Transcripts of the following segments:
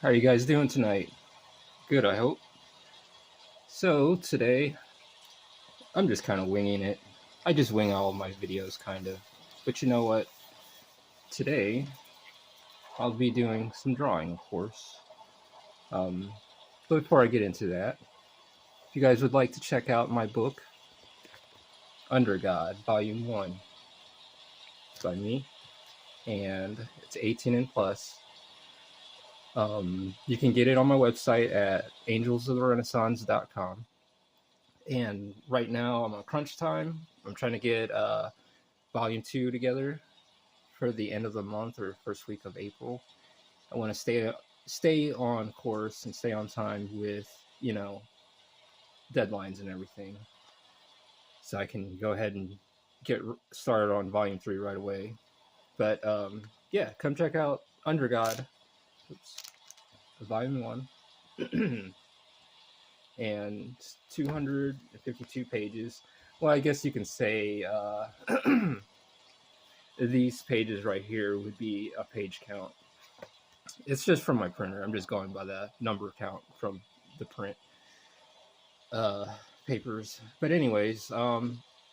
How are you guys doing tonight? Good, I hope. So, today, I'm just kind of winging it. I just wing all of my videos, kind of. But you know what? Today, I'll be doing some drawing, of course. Um, but before I get into that, if you guys would like to check out my book, Under God, Volume 1, by me, and it's 18 and plus. You can get it on my website at angelsoftherenaissance.com. And right now, I'm on crunch time. I'm trying to get volume 2 together for the end of the month or first week of April. I want to stay on course and stay on time with deadlines and everything, so I can go ahead and get started on volume 3 right away. But yeah, come check out Under God, volume 1, and 252 pages. Well, I guess you can say these pages right here would be a page count. It's just from my printer. I'm just going by the number count from the print papers. But anyways,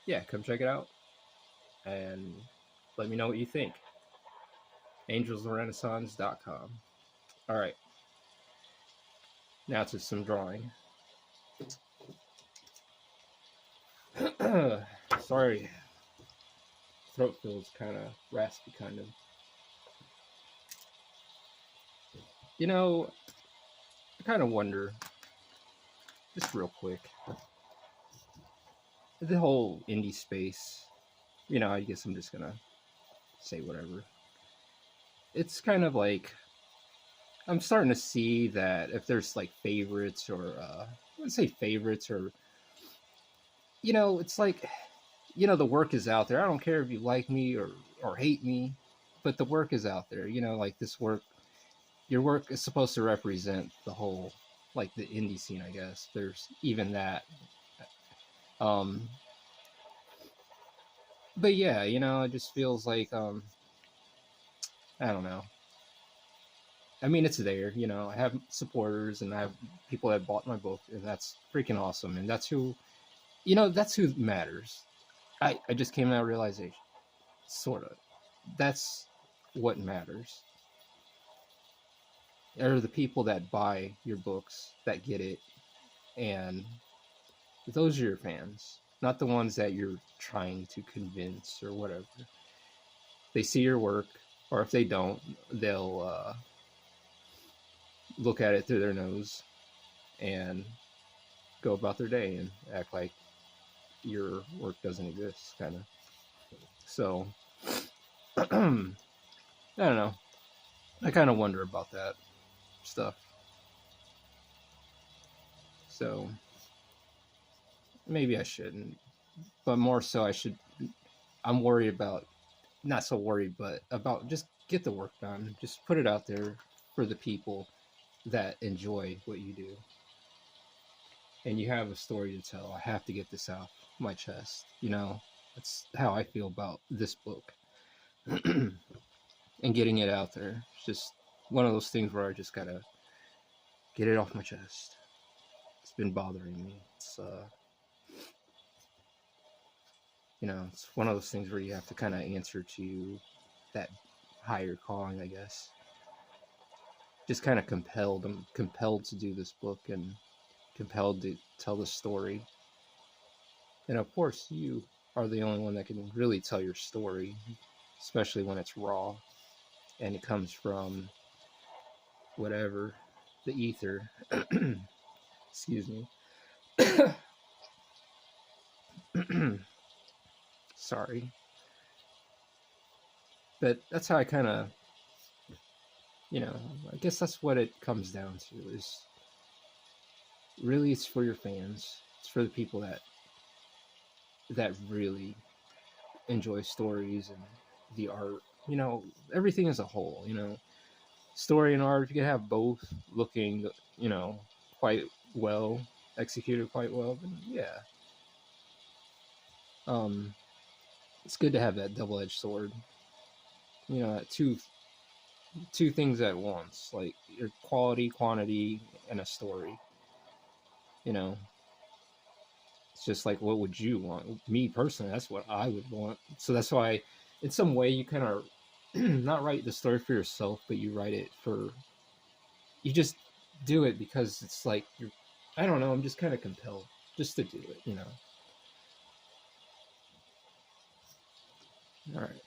yeah, come check it out and let me know what you think. angelsoftherenaissance.com. All right, now to some drawing. Sorry, throat feels kind of raspy, kind of. I kind of wonder, just real quick, the whole indie space. I guess I'm just gonna say whatever. It's kind of like I'm starting to see that if there's like favorites or I wouldn't say favorites or it's like the work is out there. I don't care if you like me or hate me, but the work is out there. Like this work, your work is supposed to represent the whole, like the indie scene. I guess there's even that. Um, but yeah, it just feels like I don't know. I mean, it's there. I have supporters and I have people that bought my book, and that's freaking awesome. And that's who matters. I just came to that realization, sort of. That's what matters. Are the people that buy your books that get it, and those are your fans, not the ones that you're trying to convince or whatever. They see your work, or if they don't, they'll look at it through their nose and go about their day and act like your work doesn't exist, kind of. So, I don't know. I kind of wonder about that stuff. So, maybe I shouldn't, but more so, I should. I'm worried about, not so worried, but about just get the work done. Just put it out there for the people that enjoy what you do. And you have a story to tell. I have to get this out my chest. That's how I feel about this book. And getting it out there. It's just one of those things where I just gotta get it off my chest. It's been bothering me. It's one of those things where you have to kind of answer to that higher calling, I guess. Just kind of compelled. I'm compelled to do this book and compelled to tell the story. And of course, you are the only one that can really tell your story, especially when it's raw and it comes from whatever, the ether. Excuse me. Sorry. But that's how I kind of, I guess that's what it comes down to is really it's for your fans. It's for the people that really enjoy stories and the art. Everything as a whole. Story and art. If you can have both looking, quite well executed, quite well, then yeah. It's good to have that double-edged sword. That two things at once, like your quality, quantity, and a story. You know, it's just like, what would you want? Me personally, that's what I would want. So that's why, in some way, you kind of not write the story for yourself, but you write it for, you just do it because it's like you're, I don't know, I'm just kind of compelled just to do it, you know. All right.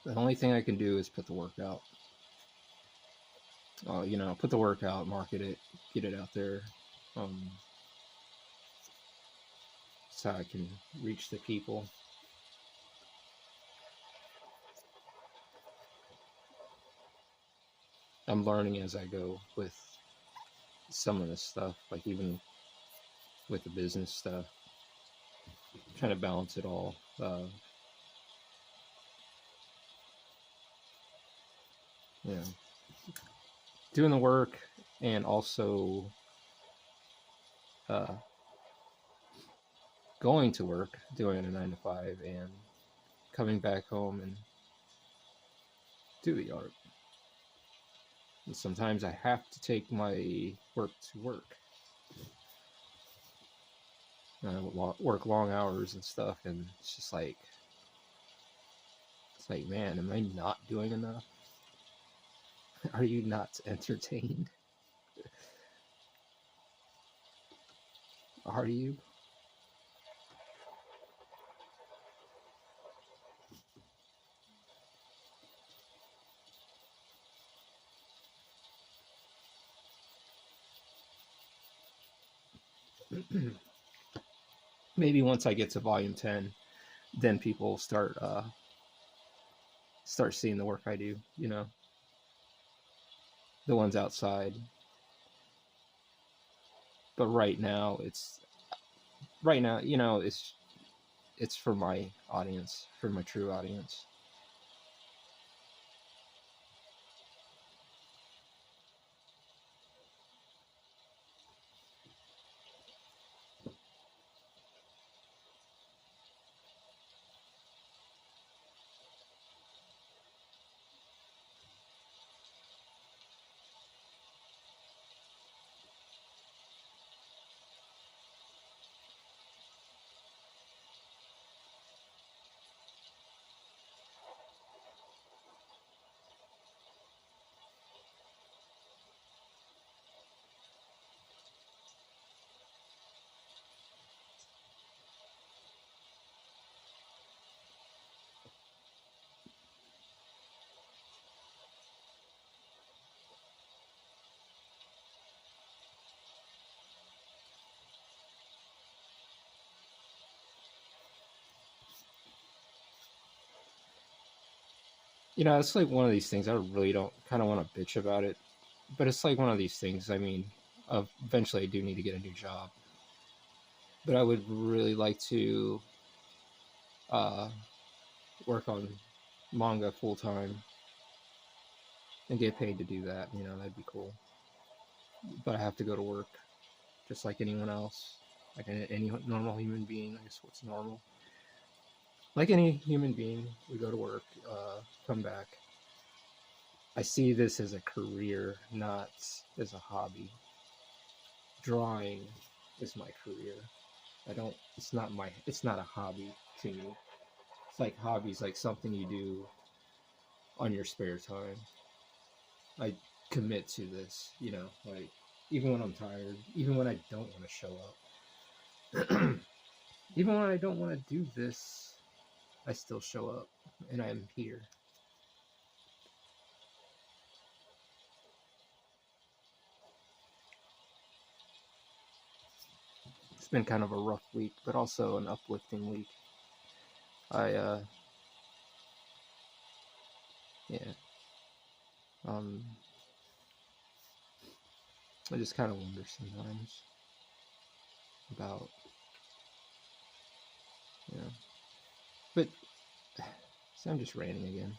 The only thing I can do is put the work out. You know, put the work out, market it, get it out there. Um, so I can reach the people. I'm learning as I go with some of this stuff, like even with the business stuff, trying to balance it all. You know, doing the work and also uh, going to work, doing a 9 to 5, and coming back home and do the art. And sometimes I have to take my work to work. Work long hours and stuff, and it's like, man, am I not doing enough? Are you not entertained? Are you? Maybe once I get to volume 10, then people start seeing the work I do. You know, the ones outside. But right now, you know, it's for my audience, for my true audience. You know, it's like one of these things. I really don't kind of want to bitch about it, but it's like one of these things. I mean, eventually I do need to get a new job, but I would really like to uh, work on manga full time and get paid to do that. You know, that'd be cool. But I have to go to work just like anyone else, like any normal human being. I guess what's normal? Like any human being, we go to work, come back. I see this as a career, not as a hobby. Drawing is my career. I don't. It's not my. It's not a hobby to me. It's like hobbies, like something you do on your spare time. I commit to this, you know, like even when I'm tired, even when I don't want to show up, even when I don't want to do this, I still show up and I'm here. It's been kind of a rough week, but also an uplifting week. I yeah. Um, I just kind of wonder sometimes about, you know. But see, I'm just ranting again.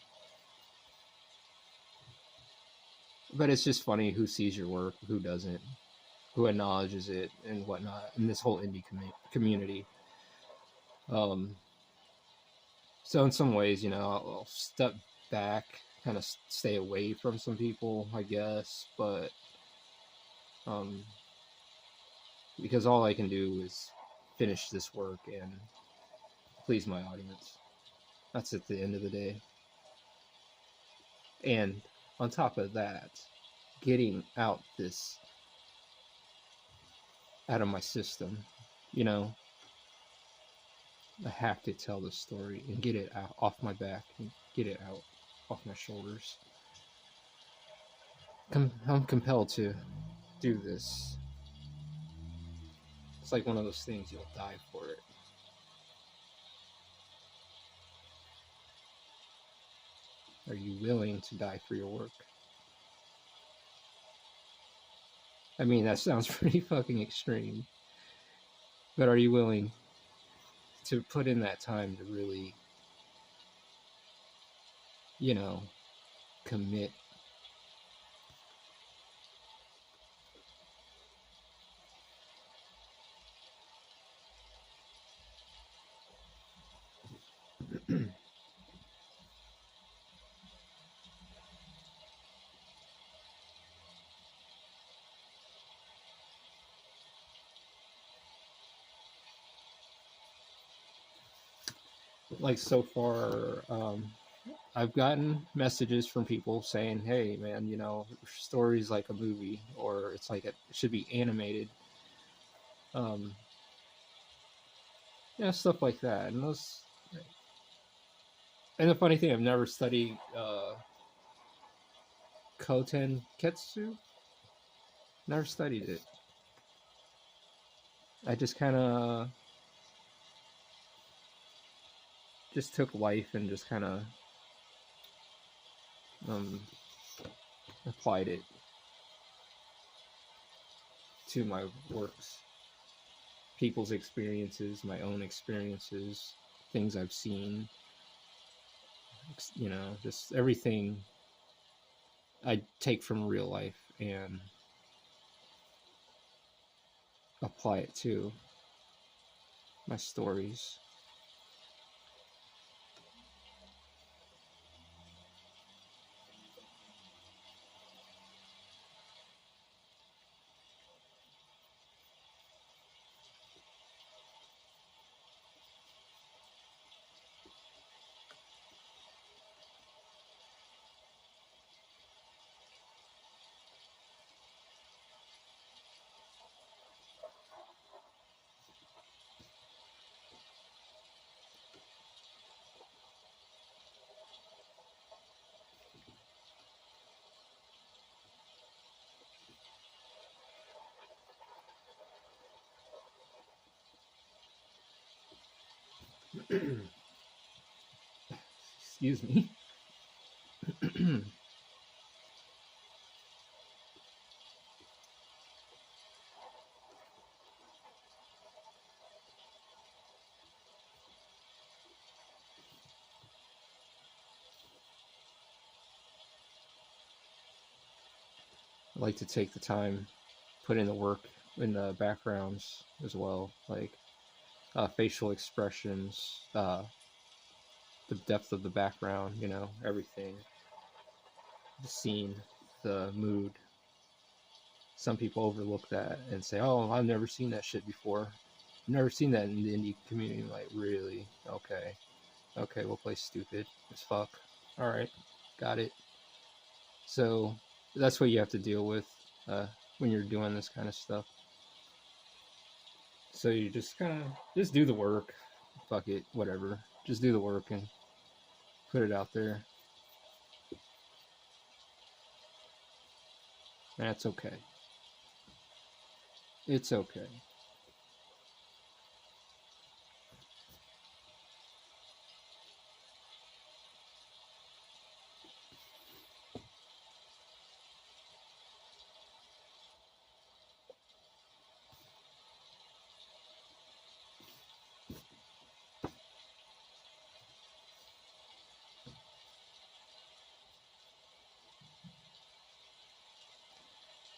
But it's just funny who sees your work, who doesn't, who acknowledges it, and whatnot. In this whole indie community. Um, so in some ways, I'll step back, kind of stay away from some people, I guess. But um, because all I can do is finish this work and please my audience. That's at the end of the day. And on top of that, getting out of my system, you know, I have to tell the story and get it out off my back and get it out off my shoulders. I'm compelled to do this. It's like one of those things, you'll die for it. Are you willing to die for your work? I mean, that sounds pretty fucking extreme. But are you willing to put in that time to really, you know, commit? Like so far, I've gotten messages from people saying, "Hey, man, story's like a movie, or it's like it should be animated." Um, stuff like that. And the funny thing, I've never studied Koten Ketsu. Never studied it. I just kind of just took life and just kind of um, applied it to my works, people's experiences, my own experiences, things I've seen, just everything I take from real life and apply it to my stories. Excuse me. I like to take the time, put in the work in the backgrounds as well, like facial expressions, the depth of the background, everything, the scene, the mood. Some people overlook that and say, "Oh, I've never seen that shit before. Never seen that in the indie community." Like, really? Okay, okay, we'll play stupid as fuck. All right, got it. So that's what you have to deal with when you're doing this kind of stuff. So you just kind of just do the work. Fuck it, whatever. Just do the work and put it out there. That's okay. It's okay.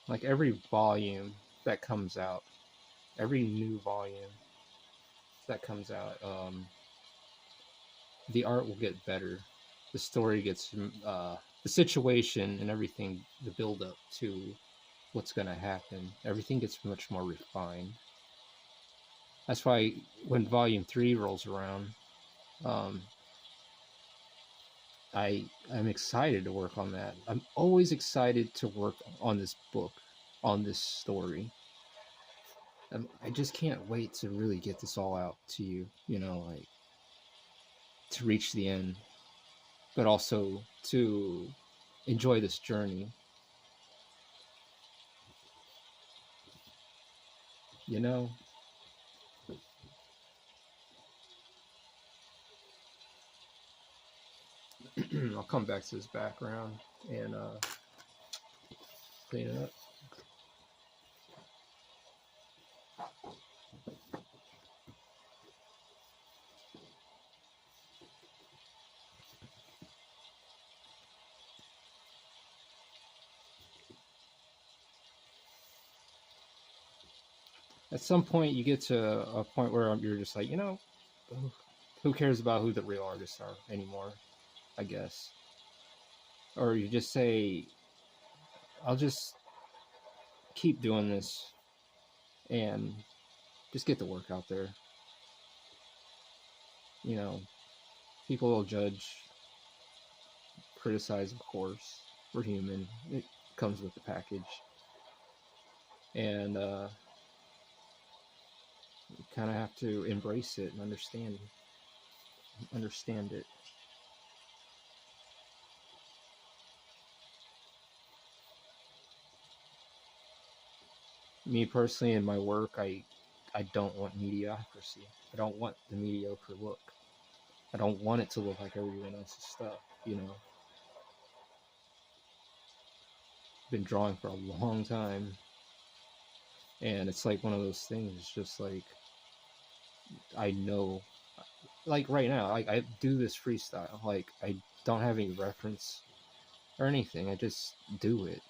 Like every volume that comes out, every new volume that comes out, the art will get better. The story gets, the situation and everything, the build up to what's going to happen, everything gets much more refined. That's why when Volume 3 rolls around, um, I'm excited to work on that. I'm always excited to work on this book, on this story. I just can't wait to really get this all out to you. Like to reach the end, but also to enjoy this journey. You know, I'll come back to this background and clean it up. At some point, you get to a point where you're just like, who cares about who the real artists are anymore? I guess, or you just say, I'll just keep doing this and just get the work out there. You know, people will judge, criticize, of course. We're human. It comes with the package, and you kind of have to embrace it and understand it. Me personally, in my work, I don't want mediocrity. I don't want the mediocre look. I don't want it to look like everyone else's stuff. Been drawing for a long time, and it's like one of those things. It's just like I know, like right now, like I do this freestyle. Like I don't have any reference or anything. I just do it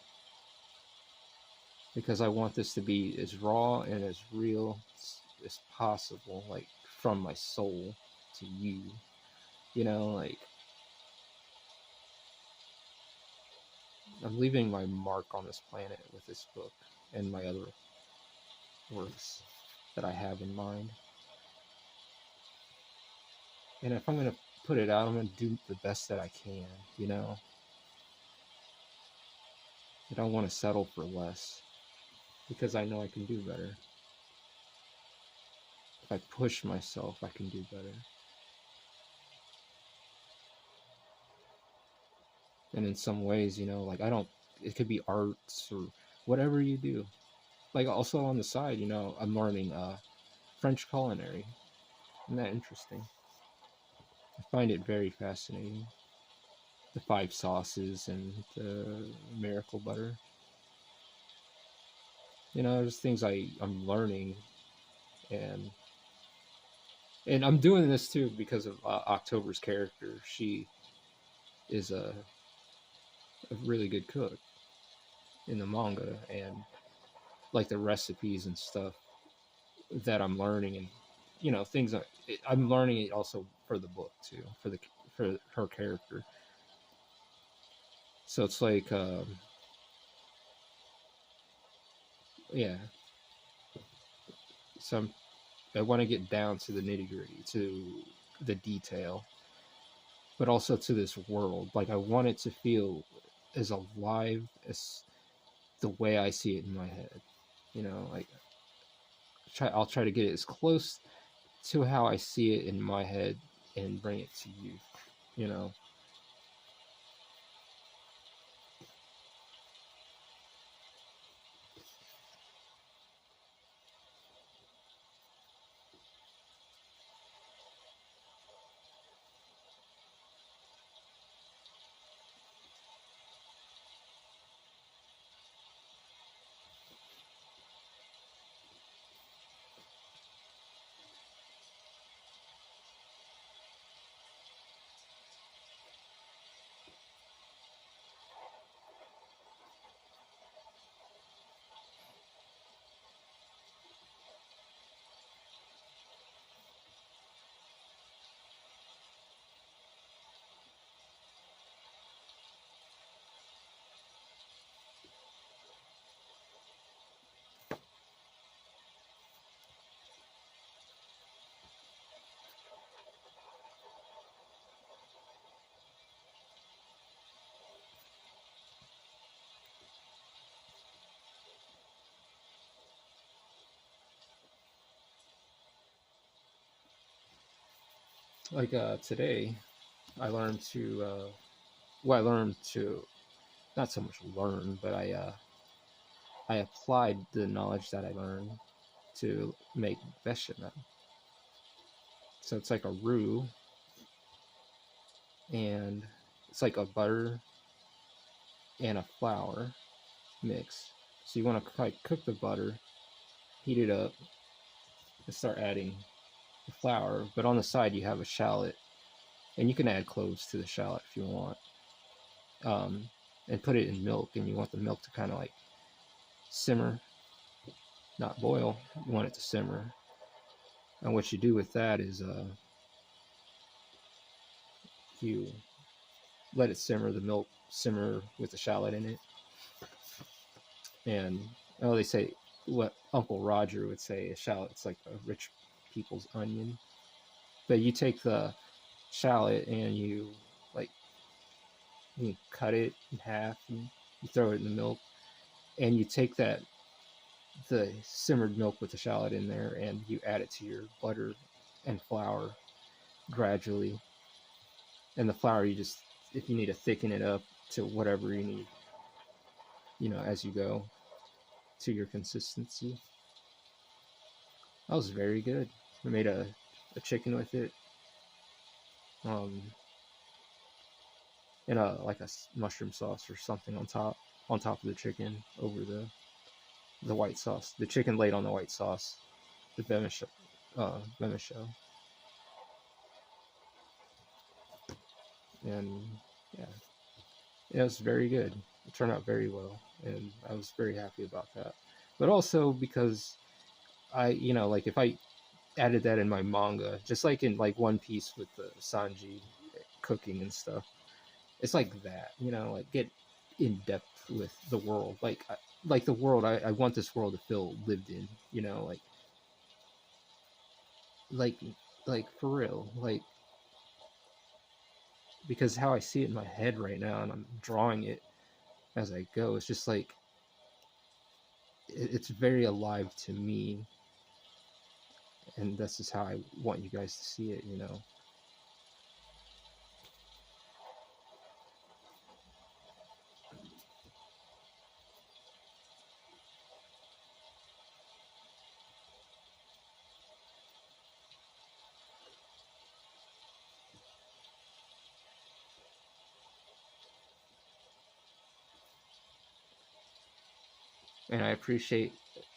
because I want this to be as raw and as real as possible, like from my soul to you. Like I'm leaving my mark on this planet with this book and my other works that I have in mind. And if I'm going to put it out, I'm going to do the best that I can, you know? I don't want to settle for less because I know I can do better. If I push myself, I can do better. And in some ways, like it could be arts or whatever you do. Like also on the side, I'm learning French culinary. Isn't that interesting? I find it very fascinating. The five sauces and the miracle butter. There's things I'm learning, and I'm doing this too because of October's character. She is a really good cook in the manga, and like the recipes and stuff that I'm learning, and things I'm learning it also for the book too, for her character. So it's like, yeah. So I want to get down to the nitty gritty, to the detail, but also to this world. Like I want it to feel as alive as the way I see it in my head. Like I'll try to get it as close to how I see it in my head and bring it to you. You know, Like today, I learned to. Well, I learned to not so much learn, but I applied the knowledge that I learned to make bechamel. So it's like a roux, and it's like a butter and a flour mix. So you want to like cook the butter, heat it up, and start adding the flour. But on the side, you have a shallot, and you can add cloves to the shallot if you want, um, and put it in milk. And you want the milk to kind of like simmer, not boil. You want it to simmer. And what you do with that is you let it simmer, the milk simmer with the shallot in it. And oh, they say what Uncle Roger would say: a shallot's like a rich people's onion. But you take the shallot and like you cut it in half and you throw it in the milk, and you take the simmered milk with the shallot in there and you add it to your butter and flour gradually. And the flour, you just, if you need to thicken it up to whatever you need, as you go to your consistency. That was very good. I made a chicken with it, um, and like a mushroom sauce or something on top of the chicken over the white sauce. The chicken laid on the white sauce, the vermicelli, and yeah, it was very good. It turned out very well, and I was very happy about that. But also because like if I added that in my manga, just like in like One Piece with the Sanji cooking and stuff, it's like that, like get in depth with the world, like the world. I want this world to feel lived in, like like for real, like because how I see it in my head right now, and I'm drawing it as I go. It's just like it's very alive to me, and this is how I want you guys to see it. And I appreciate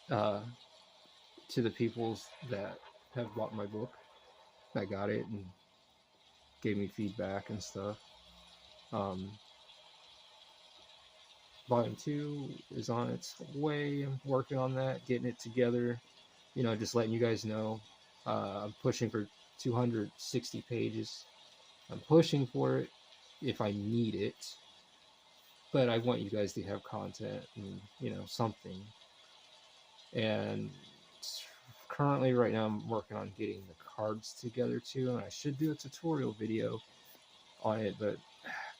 uh, to the peoples that have bought my book, that got it and gave me feedback and stuff. Um, Volume 2 is on its way. I'm working on that, getting it together. Just letting you guys know. I'm pushing for 260 pages. I'm pushing for it if I need it, but I want you guys to have content and something. And currently, right now, I'm working on getting the cards together too, and I should do a tutorial video on it. But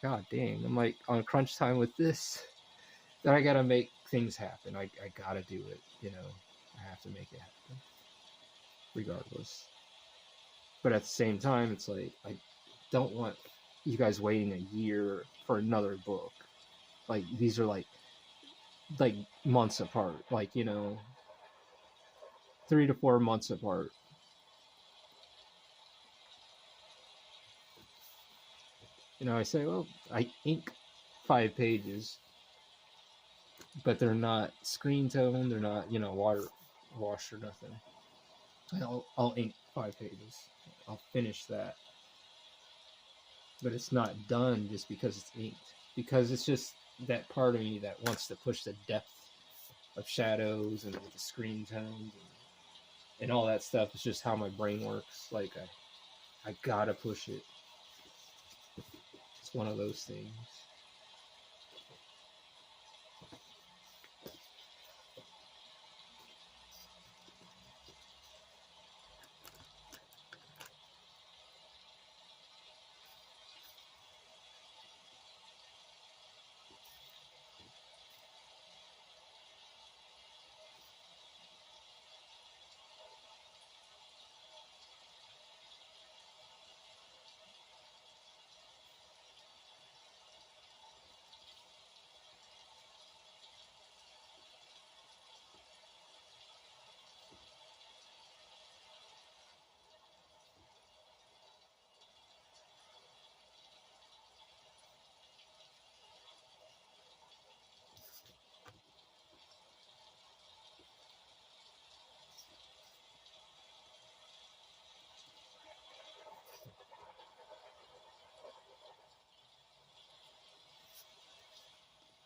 god dang, I'm like on crunch time with this. That I gotta make things happen. I gotta do it. I have to make it happen, regardless. But at the same time, it's like I don't want you guys waiting a year for another book. Like these are like months apart. Like 3 to 4 months apart. I say, well, I ink 5 pages, but they're not screen tone. They're not water wash or nothing. I'll ink 5 pages. I'll finish that, but it's not done just because it's inked. Because it's just that part of me that wants to push the depth of shadows and with the screen tones and all that stuff. It's just how my brain works. Like I gotta push it. It's one of those things.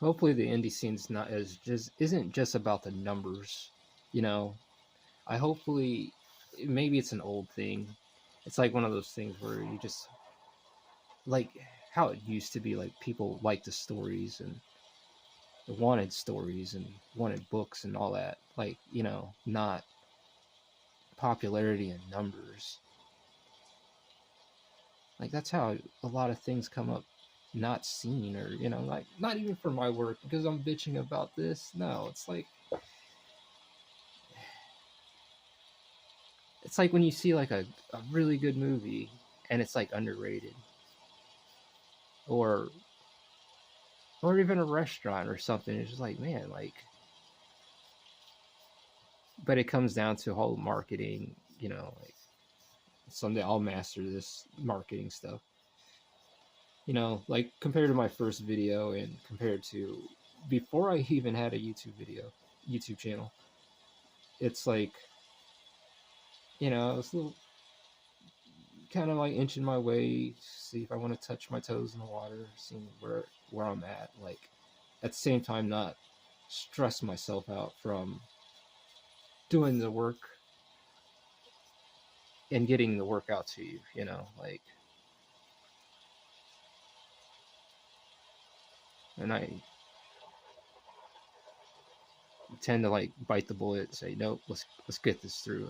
hopefully the indie scene's not as just isn't just about the numbers, you know. I hopefully maybe it's an old thing. It's like one of those things where you just like how it used to be, like people liked the stories and wanted stories and wanted books and all that, like, you know, not popularity and numbers. Like that's how a lot of things come up not seen, or you know, like not even for my work because I'm bitching about this. No, it's like when you see like a really good movie and it's like underrated, or even a restaurant or something. It's just like, man, like, but it comes down to whole marketing, you know, like someday I'll master this marketing stuff. You know, like compared to my first video and compared to before I even had a YouTube channel, it's like, you know, I was a little kind of like inching my way, see if I want to touch my toes in the water, seeing where I'm at. Like at the same time, not stress myself out from doing the work and getting the work out to you. You know, like, and I tend to like bite the bullet and say, nope, let's get this through.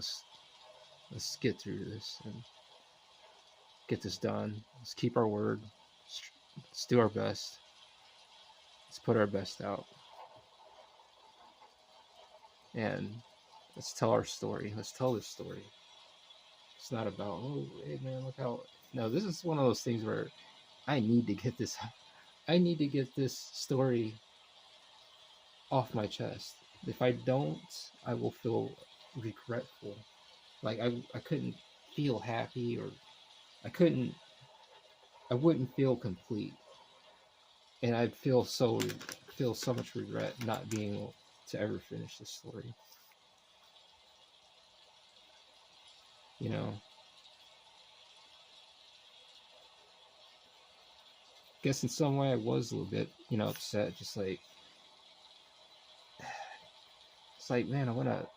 Let's get through this and get this done. Let's keep our word. Let's do our best. Let's put our best out. And let's tell our story. Let's tell this story. It's not about, oh, hey man, look how. No, this is one of those things where I need to get this. I need to get this story off my chest. If I don't, I will feel regretful. Like I couldn't feel happy, or I couldn't. I wouldn't feel complete, and I'd feel so much regret not being able to ever finish the story. You know, guess in some way I was a little bit, you know, upset. Just like it's like, man, I want to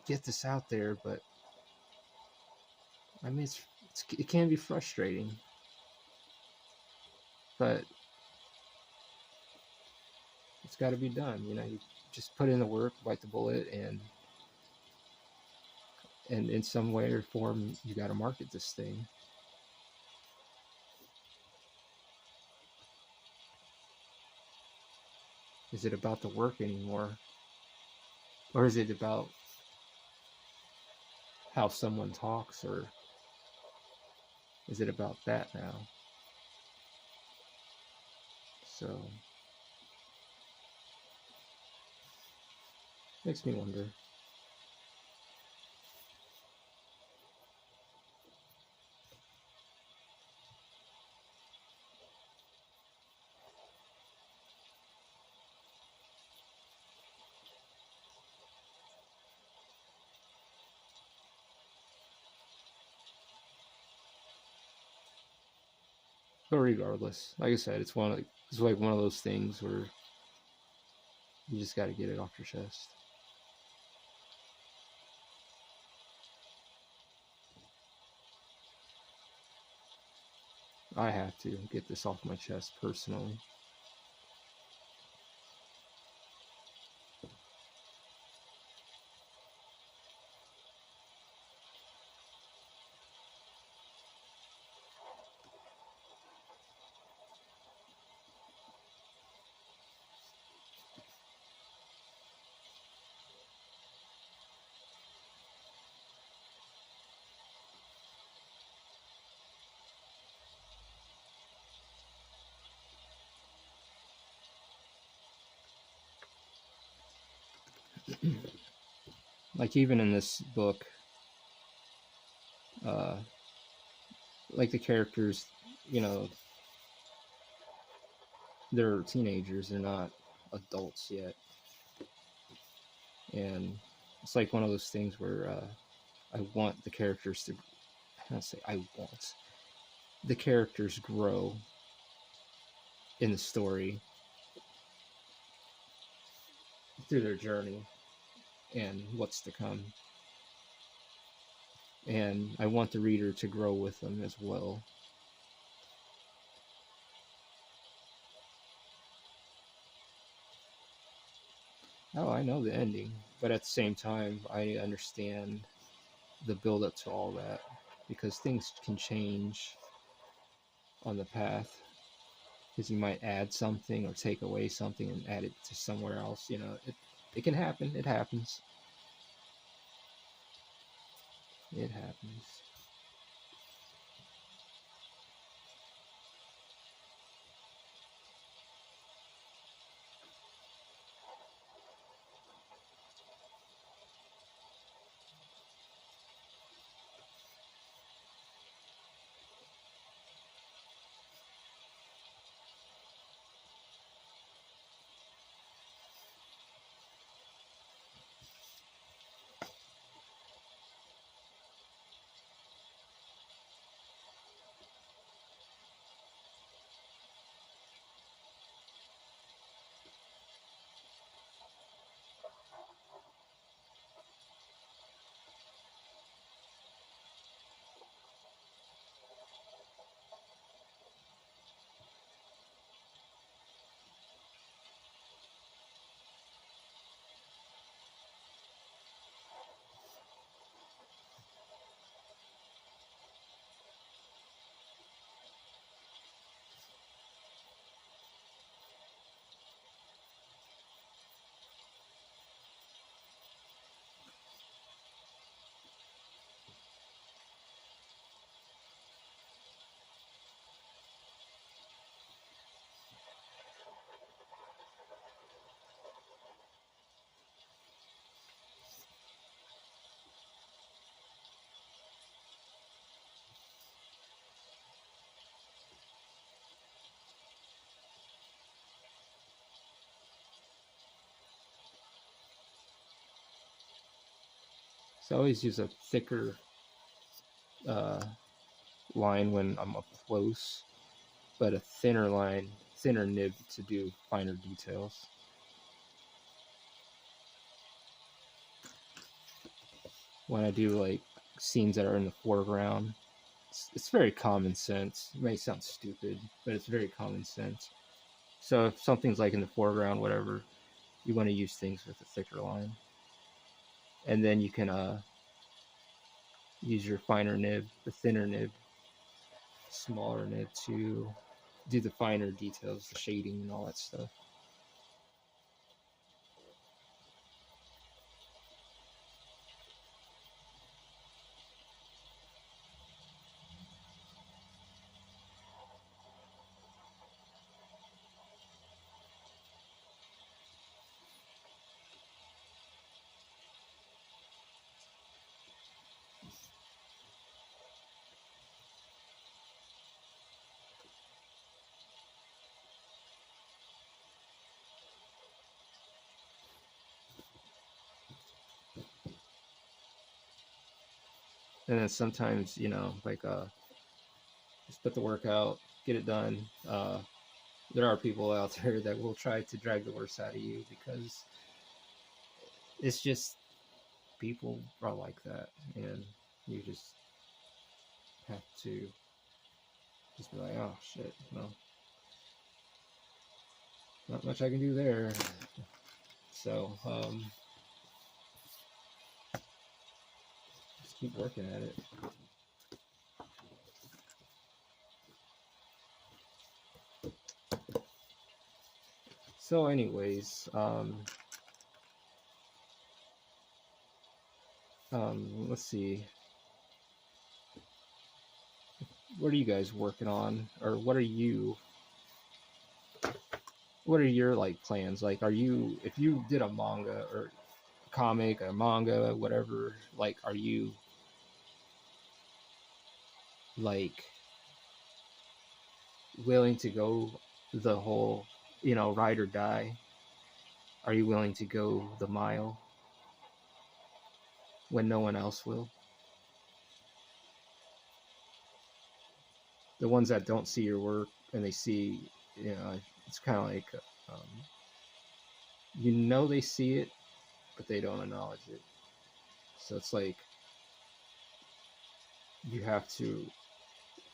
get this out there, but I mean, it can be frustrating, but it's got to be done. You know, you just put in the work, bite the bullet, and in some way or form, you got to market this thing. Is it about the work anymore, or is it about how someone talks, or is it about that now? So makes me wonder. But regardless, like I said, it's like one of those things where you just got to get it off your chest. I have to get this off my chest personally. Like even in this book, uh, like the characters, you know, they're teenagers, they're not adults yet, and it's like one of those things where I want the characters to. I say I want the characters grow in the story, through their journey and what's to come. And I want the reader to grow with them as well. Oh, I know the ending, but at the same time, I understand the build up to all that because things can change on the path. Because you might add something or take away something and add it to somewhere else. You know, it can happen. It happens. It happens. So I always use a thicker uh, line when I'm up close, but a thinner line, thinner nib to do finer details. When I do like scenes that are in the foreground, it's very common sense. It may sound stupid, but it's very common sense. So if something's like in the foreground, whatever, you want to use things with a thicker line, and then you can use your finer nib, the thinner nib, smaller nib to do the finer details, the shading and all that stuff. And then sometimes, you know, like just put the work out, get it done. There are people out there that will try to drag the worst out of you because it's just people are like that, and you just have to just be like, oh shit, well, not much I can do there. So just keep working at it. So, anyways, let's see. What are you guys working on, or what are your like plans? Like, are you if you did a manga or comic, a manga, whatever? Like, are you like willing to go the whole, you know, ride or die? Are you willing to go the mile when no one else will? The ones that don't see your work and they see, you know, it's kind of like um, you know they see it, but they don't acknowledge it. So it's like you have to.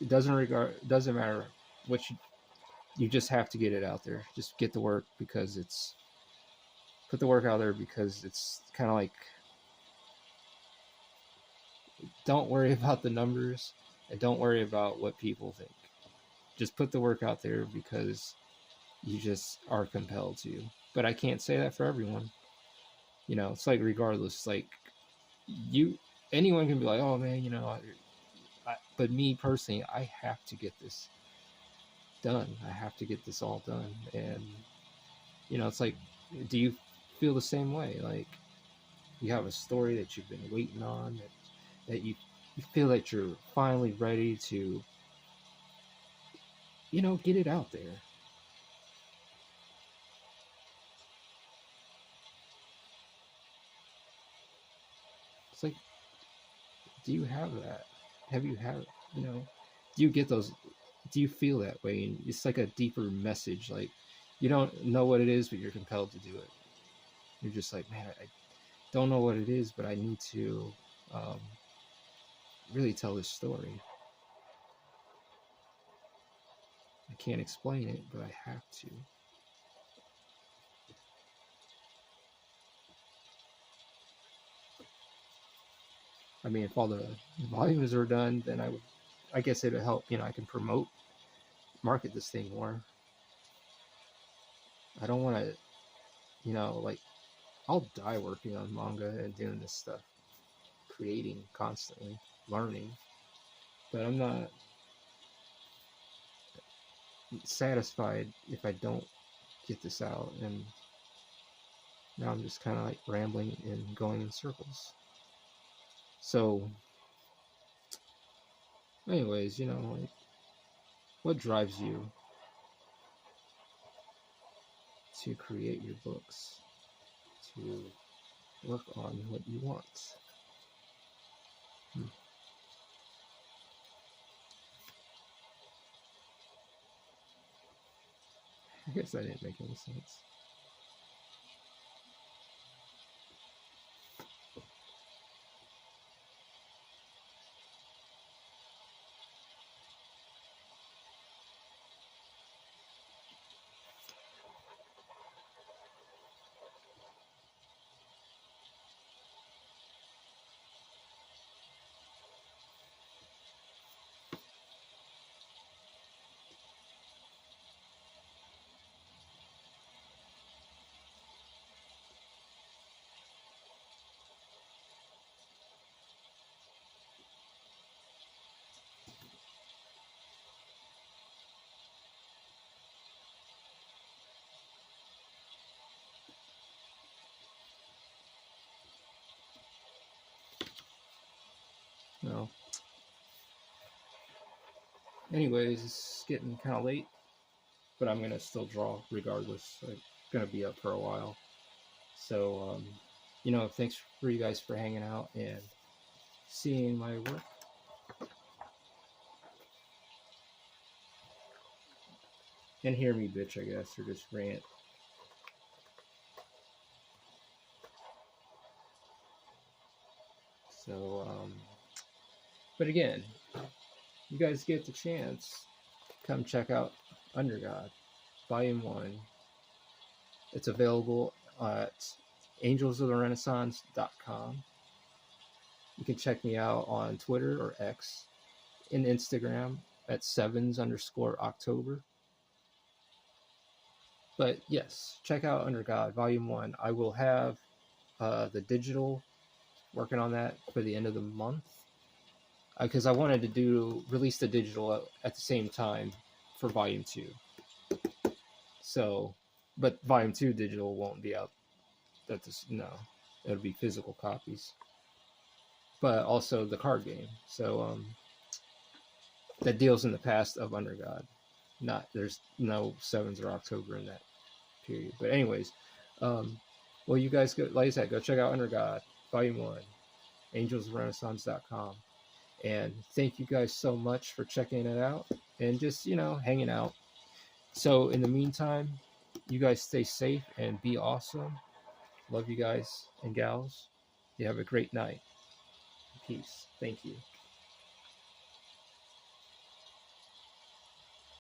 It doesn't matter what you just have to get it out there. Just get the work because it's put the work out there because it's kind of like don't worry about the numbers and don't worry about what people think. Just put the work out there because you just are compelled to. But I can't say that for everyone. You know, it's like regardless, like you, anyone can be like, oh man, you know, but me personally, I have to get this done. I have to get this all done. And, you know, it's like, do you feel the same way? Like, you have a story that you've been waiting on, that you feel that you're finally ready to, you know, get it out there. It's like, do you have that? Have you had, you know, do you get those? Do you feel that way? And it's like a deeper message. Like, you don't know what it is, but you're compelled to do it. You're just like, man, I don't know what it is, but I need to um, really tell this story. I can't explain it, but I have to. I mean, if all the volumes are done, then I guess it'll help. You know, I can promote, market this thing more. I don't want to, you know, like I'll die working on manga and doing this stuff, creating constantly, learning. But I'm not satisfied if I don't get this out. And now I'm just kind of like rambling and going in circles. So, anyways, you know, like, what drives you to create your books, to work on what you want? Hmm. I guess that didn't make any sense. No. Anyways, it's getting kind of late, but I'm gonna still draw regardless. I'm gonna be up for a while. So, you know, thanks for you guys for hanging out and seeing my work. And hear me, bitch, I guess, or just rant. So, but again, you guys get the chance, come check out Under God, Volume 1. It's available at angelsoftherenaissance.com. You can check me out on Twitter or X and Instagram at sevens underscore October. But yes, check out Under God, Volume 1. I will have the digital, working on that for the end of the month. Because I wanted to release the digital at the same time for Volume 2. So, but Volume 2 digital won't be out. No, it'll be physical copies. But also the card game. So that deals in the past of Under God. There's no sevens or October in that period. But anyways, well, you guys go, like I said, go check out Under God, Volume 1, angelsrenaissance.com. And thank you guys so much for checking it out and just, you know, hanging out. So in the meantime, You guys stay safe and be awesome. Love you guys and gals. You have a great night. Peace. Thank you.